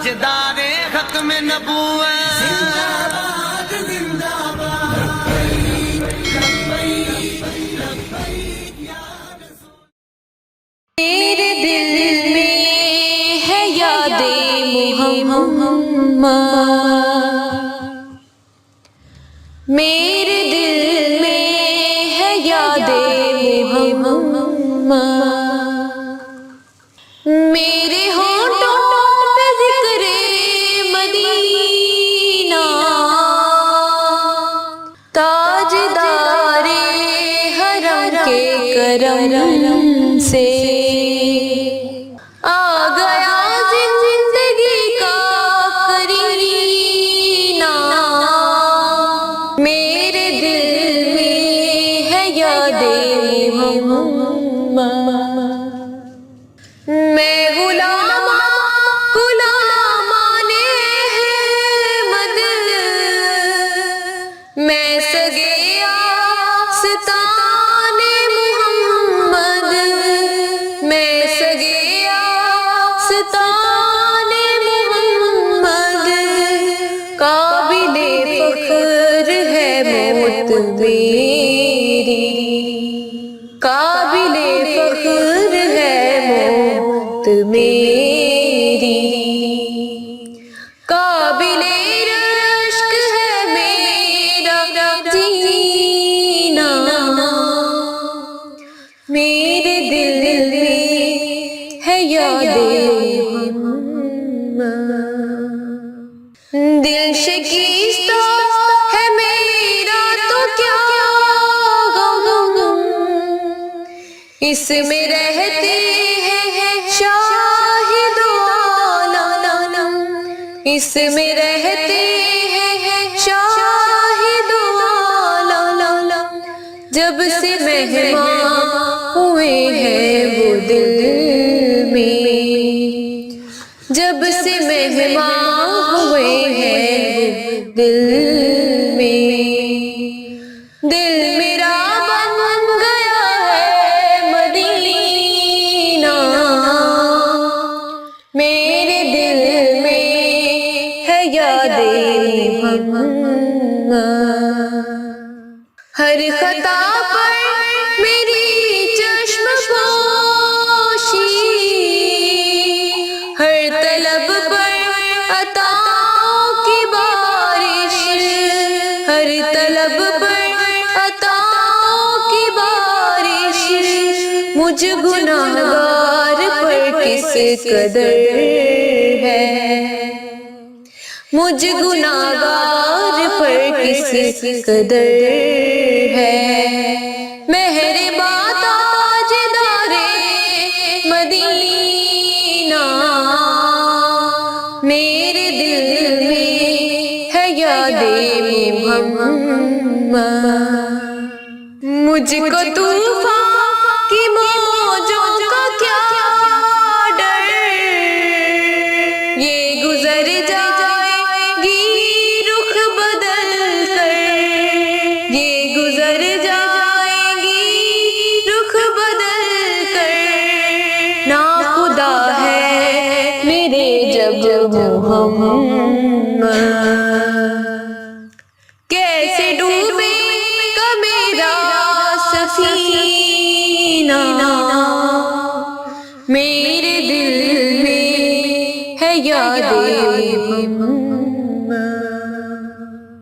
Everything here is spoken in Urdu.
تاجدار ختم نبوت زندہ باد زندہ باد میرے دل میں ہے یاد محمد، میرے دل میں ہے یاد محمد، میرے ہونٹوں پہ ذکر مدینہ، تاجدار حرم کے کرم سے آ گیا زندگی کا کرینہ، میرے دل میں ہے یاد محمد، میں غلامان احمد، میں سگے آستان محمد، میں سگے آستان محمد، قابل فخر ہے موت میری، قابل فخر ہے موت میری، قابل رشک ہے میرا جینا، میرے دل میں ہے یاد محمد، دل شکستہ ہے میرا تو کیا غم، اس میں رہتے ہیں شاہد عالم، اس میں رہتے ہیں شاہد عالم، جب سے مہمان ہوئے ہیں وہ دل میں، جب سے مہمان ہوئے ہیں وہ دل میں، دل میرا بن گیا ہے مدینہ، میرے دل میں ہے یاد محمد، ہر خطا پر میری چشم پوشی، ہر طلب پر عطاؤں کی بارش، ہر طلب پر عطاؤں کی بارش، مجھ گناہگار پر کس قدر ہے، مجھ گناہگار پر کس قدر ہے، مہرباں تاجدار مدینہ، میرے دل میں ہے یاد محمد، مجھ کو طوفان کی موجوں کا کیا ڈر، یہ گزر جائے گی رخ بدل کر، یہ گزر جائے گی رخ بدل کر، ناخدا ہے میرے جب محمد، کیسے ڈوبے گا میرا سفینہ، میرے دل میں ہے یاد محمد۔